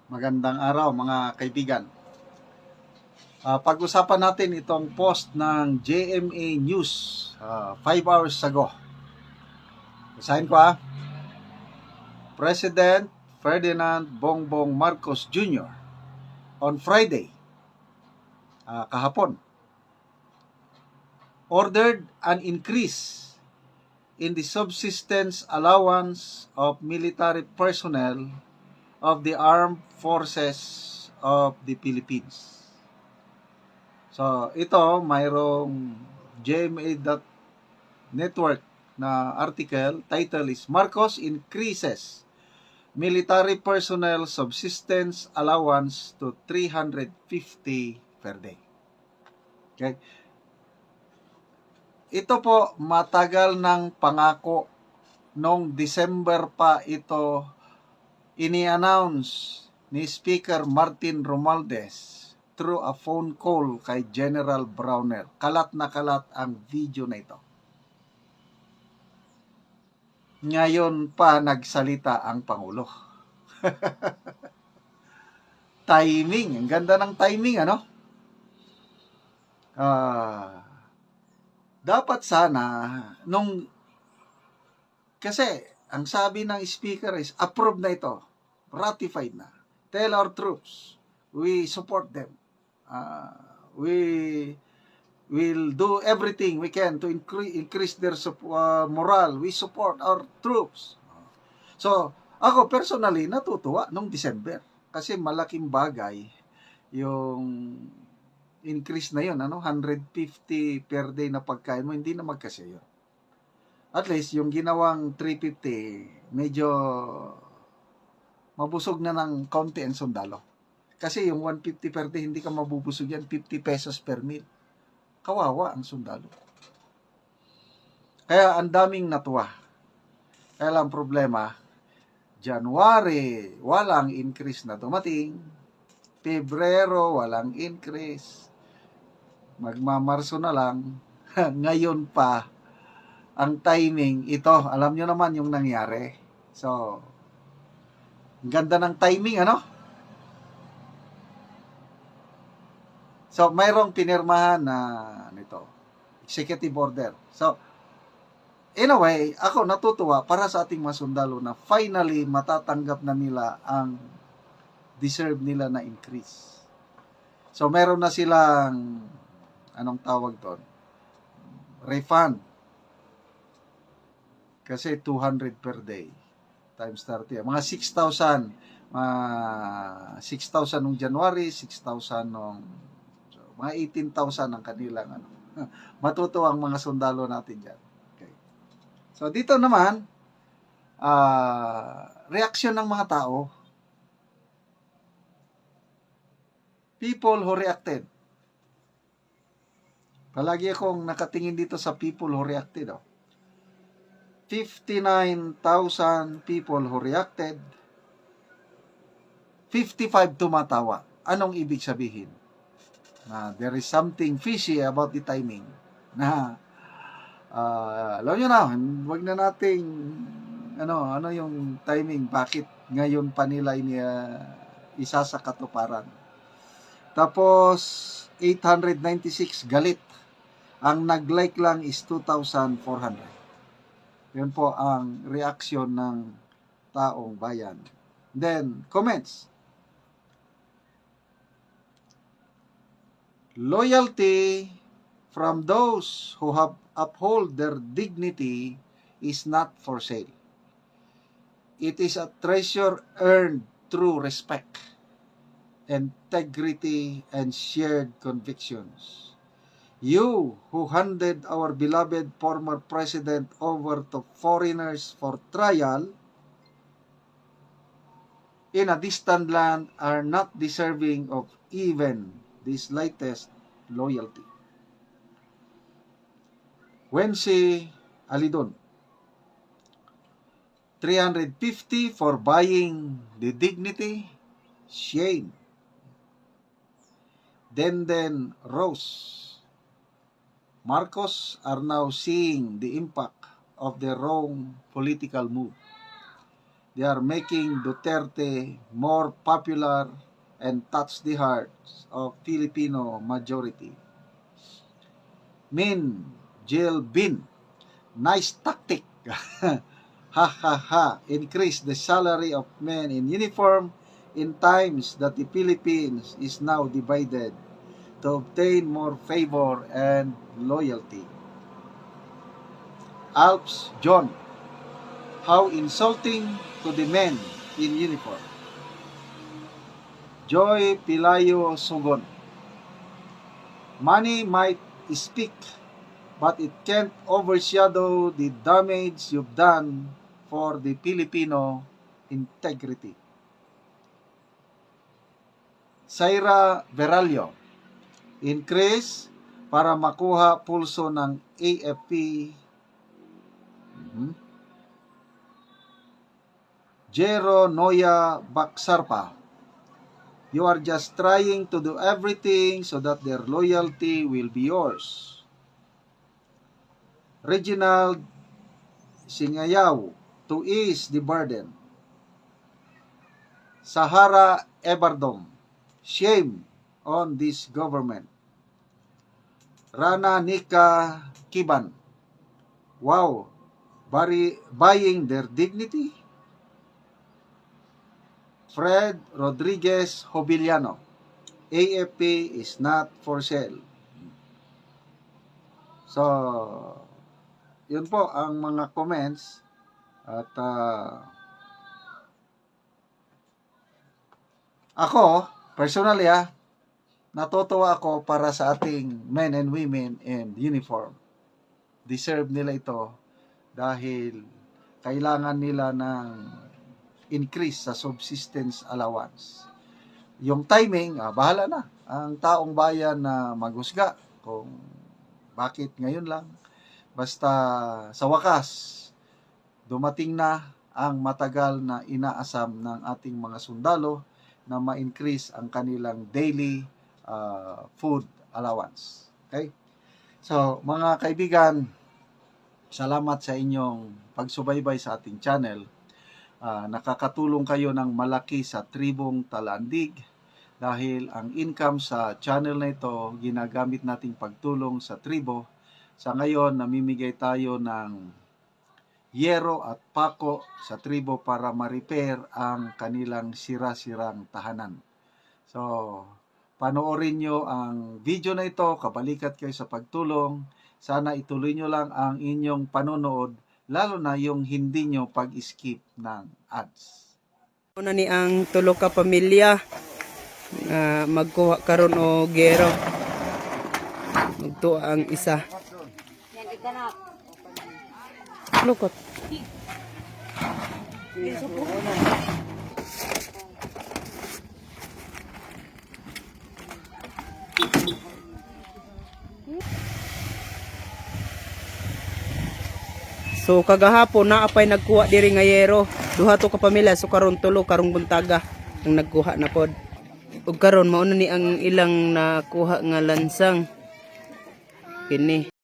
Magandang araw mga kaibigan. Pag-usapan natin itong post ng GMA News 5 hours ago. Basahin ko President Ferdinand Bongbong Marcos Jr. on Friday, kahapon, ordered an increase in the subsistence allowance of military personnel of the Armed Forces of the Philippines. So, ito, mayroong GMA.network na article, title is Marcos increases military personnel subsistence allowance to 350 per day. Okay? Ito po, matagal ng pangako. Noong December pa ito ini-announce ni Speaker Martin Romualdez through a phone call kay General Browner. Kalat na kalat ang video na ito. Ngayon pa nagsalita ang Pangulo. Timing. Ang ganda ng timing, ano? Dapat sana, kasi ang sabi ng speaker is, approved na ito. Ratified na. Tell our troops, we support them. We will do everything we can to increase their morale. We support our troops. So, ako personally natutuwa nung December kasi malaking bagay yung increase na yun, 150 per day na pagkain mo, hindi na magkasya yun. At least yung ginawang 350 medyo mabusog na ng kaunti ang sundalo. Kasi yung 150 per day, hindi ka mabubusog yan, 50 pesos per meal. Kawawa ang sundalo. Kaya ang daming natuwa. Kaya lang problema, January, walang increase na dumating. Pebrero, walang increase. Magmamarso na lang. Ngayon pa, ang timing, ito, alam nyo naman yung nangyari. So, ganda ng timing, So, mayroong pinirmahan na nito, executive order. So, in a way, ako natutuwa para sa ating mga sundalo na finally matatanggap na nila ang deserve nila na increase. So, meron na silang, anong tawag doon? Refund. Kasi 200 per day times 30. Mga 6,000. 6,000 nung January, 6,000 nung mga 18,000 ang kanilang matutuwa ang mga sundalo natin dyan. Okay. So dito naman, reaksyon ng mga tao. People who reacted. Palagi akong nakatingin dito sa people who reacted. 59,000 people who reacted. 55 tumatawa. Anong ibig sabihin? There is something fishy about the timing. Alam nyo na, wag na nating ano yung timing, bakit ngayon pa nila isa sa katuparan. Tapos 896 galit. Ang nag-like lang is 2,400. Yun po ang reaksyon ng taong bayan. Then comments. Loyalty from those who have uphold their dignity is not for sale. It is a treasure earned through respect, integrity, and shared convictions. You who handed our beloved former president over to foreigners for trial in a distant land are not deserving of even the slightest loyalty. Wency Alidon, 350 for buying the dignity, shame. Denden Rose, Marcos are now seeing the impact of their wrong political move. They are making Duterte more popular and touch the hearts of Filipino majority. Min, Jill Bin, nice tactic. Ha ha ha, increase the salary of men in uniform in times that the Philippines is now divided to obtain more favor and loyalty. Alps John, how insulting to the men in uniform. Joy Pilayo Sugon, money might speak, but it can't overshadow the damage you've done for the Filipino integrity. Saira Veralio, increase para makuha pulso ng AFP. Jero Noya Baksarpa, you are just trying to do everything so that their loyalty will be yours. Reginald Singayaw, to ease the burden. Sahara Ebardom, shame on this government. Rana Nika Kiban, wow, buying their dignity. Fred Rodriguez Hobiliano, AFP is not for sale. So, yun po ang mga comments. At ako, personally natutuwa ako para sa ating men and women in uniform. Deserve nila ito dahil kailangan nila ng increase sa subsistence allowance. Yung timing, bahala na ang taong bayan na maghusga kung bakit ngayon lang. Basta sa wakas, dumating na ang matagal na inaasam ng ating mga sundalo na ma-increase ang kanilang daily food allowance. Okay? So, mga kaibigan, salamat sa inyong pagsubaybay sa ating channel. Nakakatulong kayo ng malaki sa tribong Talandig dahil ang income sa channel na ito ginagamit nating pagtulong sa tribo. Sa ngayon, namimigay tayo ng yero at pako sa tribo para ma-repair ang kanilang sira-sirang tahanan. So, panoorin nyo ang video na ito, kabalikat kayo sa pagtulong. Sana ituloy nyo lang ang inyong panonood, lalo na yung hindi nyo pag-skip ng ads. Una ni ang tulo ka pamilya magkuha karon og gero. Magtuwa ang isa. Lukot. So kagahapon na apay nagkuha diri nga yero. Duha to ka pamilya, so karon tulo karong buntaga ang nagkuha na pod. Ug karon mao na ni ang ilang nakuha nga lansang kini.